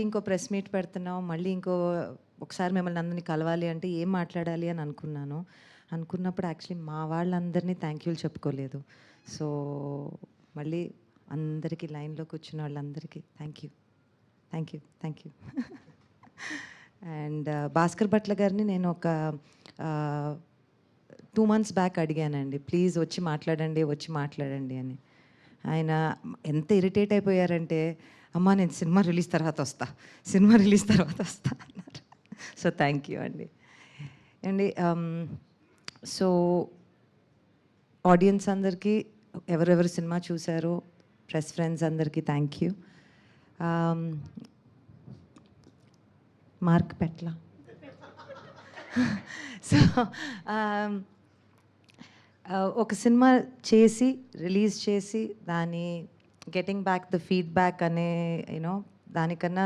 ఇంకో press meet పెడుతున్నాం, మళ్ళీ ఒకసారి మిమ్మల్ని అందరినీ కలవాలి అంటే ఏం మాట్లాడాలి అని అనుకున్నప్పుడు యాక్చువల్లీ మా వాళ్ళందరినీ థ్యాంక్ యూలు చెప్పుకోలేదు. సో మళ్ళీ అందరికీ లైన్లో కూర్చున్న వాళ్ళందరికీ thank you. And Bhaskar Bhatla గారిని నేను ఒక 2 months బ్యాక్ అడిగానండి, ప్లీజ్ వచ్చి మాట్లాడండి అని. ఆయన ఎంత ఇరిటేట్ అయిపోయారంటే, అమ్మా నేను సినిమా రిలీజ్ తర్వాత వస్తా అన్నారు. సో థ్యాంక్ యూ అండి. సో ఆడియన్స్ అందరికీ, ఎవరెవరు సినిమా చూశారో, ప్రెస్ ఫ్రెండ్స్ అందరికీ thank you. Mark Petla. So ఒక సినిమా చేసి రిలీజ్ చేసి దాని గెటింగ్ బ్యాక్ ద ఫీడ్బ్యాక్ అనే దానికన్నా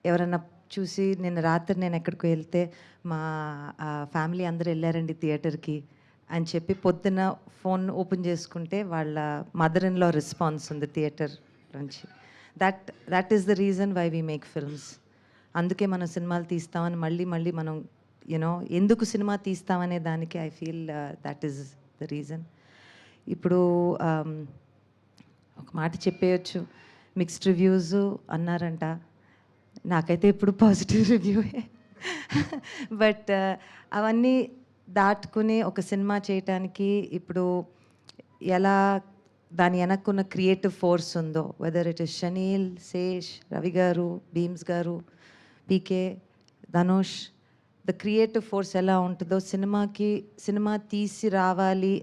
ఎవరన్నా చూసి నిన్న రాత్రి నేను ఎక్కడికి వెళ్తే మా ఫ్యామిలీ అందరూ వెళ్ళారండి థియేటర్కి అని చెప్పి పొద్దున ఫోన్ ఓపెన్ చేసుకుంటే వాళ్ళ మదర్ ఇన్ లా రెస్పాన్స్ ఉంది థియేటర్ నుంచి. That is the reason why we make films. అందుకే మనం సినిమాలు తీస్తామని మళ్ళీ మనం ఎందుకు సినిమా తీస్తామనే దానికి I feel that is the reason. ఇప్పుడు ఒక మాట చెప్పేయచ్చు, మిక్స్డ్ రివ్యూస్ అన్నారంట, నాకైతే ఇప్పుడు పాజిటివ్ రివ్యూయే. బట్ అవన్నీ దాటుకుని ఒక సినిమా చేయటానికి ఇప్పుడు ఎలా దాని వెనక్కున్న క్రియేటివ్ ఫోర్స్ ఉందో, whether it is Shaneel, Sesh, Ravi garu, Bheems garu, PK, Dhanush, the creative force ఎలా ఉంటుందో సినిమా తీసి రావాలి,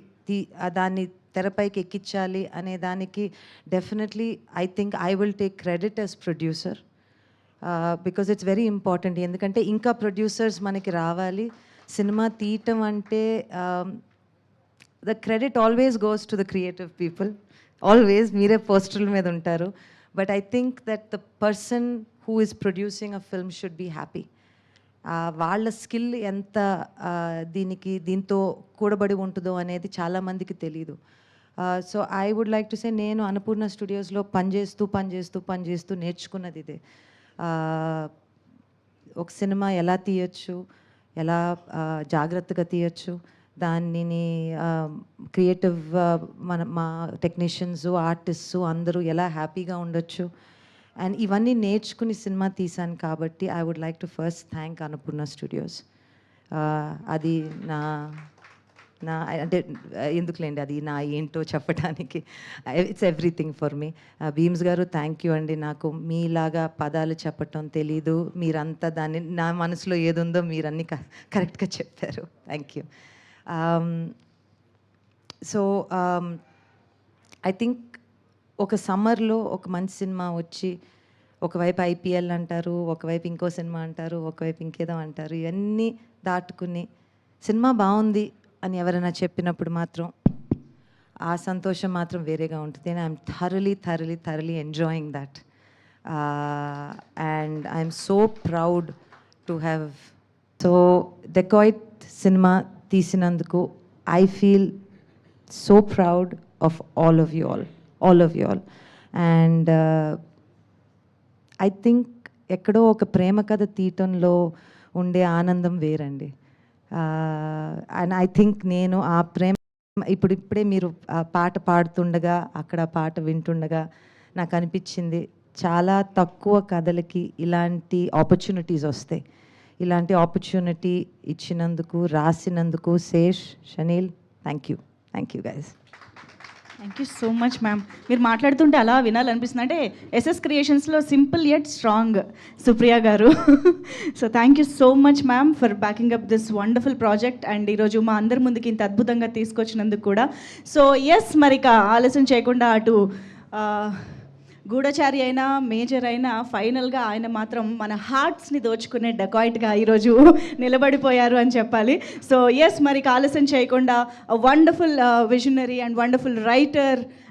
దాన్ని తెరపైకి ఎక్కించాలి అనే దానికి definitely I think I will take credit as producer, because it's very important. ఎందుకంటే ఇంకా ప్రొడ్యూసర్స్ మనకి రావాలి. సినిమా తీయటం అంటే the credit always goes to the creative people, always. మీరే పోస్టర్ల మీద ఉంటారు. But I think that the person who is producing a film should be happy. వాళ్ళ స్కిల్ ఎంత దీంతో కూడబడి ఉంటుందో అనేది చాలామందికి తెలీదు. So I would like to say, నేను అన్నపూర్ణ స్టూడియోస్లో పనిచేస్తూ నేర్చుకున్నది ఇదే. ఒక సినిమా ఎలా తీయచ్చు, ఎలా జాగ్రత్తగా తీయచ్చు, దానిని క్రియేటివ్ మా టెక్నీషియన్స్, ఆర్టిస్ట్స్ అందరూ ఎలా హ్యాపీగా ఉండొచ్చు, అండ్ ఇవన్నీ నేర్చుకుని సినిమా తీశాను. కాబట్టి I would like to first thank Annapurna studios. అది నా అంటే ఎందుకులేండి, అది నా ఏంటో చెప్పడానికి, it's everything for me. Bheems garu thank you అండి. నాకు మీలాగా పదాలు చెప్పటం తెలీదు, మీరంతా దాన్ని నా మనసులో ఏదుందో మీరన్నీ కరెక్ట్గా చెప్పారు. Thank you. So I think ఒక సమ్మర్లో ఒక మంచి సినిమా వచ్చి, ఒకవైపు IPL అంటారు, ఒకవైపు ఇంకో సినిమా అంటారు, ఒకవైపు ఇంకేదో అంటారు, ఇవన్నీ దాటుకుని సినిమా బాగుంది అని ఎవరైనా చెప్పినప్పుడు మాత్రం ఆ సంతోషం మాత్రం వేరేగా ఉంటుంది. I'm thoroughly enjoying that. And I'm so proud to have. So Dacoit సినిమా తీసినందుకు I feel so proud of all of you all. And I think ఎక్కడో ఒక ప్రేమ కథ తీయటంలో ఉండే ఆనందం వేరండి. అండ్ ఐ థింక్ నేను ఆ ప్రేమ ఇప్పుడే మీరు ఆ పాట పాడుతుండగా, అక్కడ పాట వింటుండగా నాకు అనిపించింది, చాలా తక్కువ కథలకి ఇలాంటి ఆపర్చునిటీస్ వస్తాయి. ఇలాంటి ఆపర్చునిటీ ఇచ్చినందుకు, రాసినందుకు Sesh, Shaneil, thank you guys. Thank you so much ma'am. మీరు మాట్లాడుతుంటే అలా వినాలనిపిస్తుంది. అంటే SS క్రియేషన్స్లో simple yet strong Supriya garu. So thank you so much ma'am for backing up this wonderful project. And ఈరోజు మా అందరి ముందుకి ఇంత అద్భుతంగా తీసుకొచ్చినందుకు కూడా. సో ఎస్, మరి ఇక ఆలస్యం చేయకుండా అటు గూఢచారి అయినా, మేజర్ అయినా, ఫైనల్గా ఆయన మాత్రం మన హార్ట్స్ని దోచుకునే డెకాయిట్గా ఈరోజు నిలబడిపోయారు అని చెప్పాలి. సో ఎస్, మరి ఆలస్యం చేయకుండా wonderful visionary and wonderful writer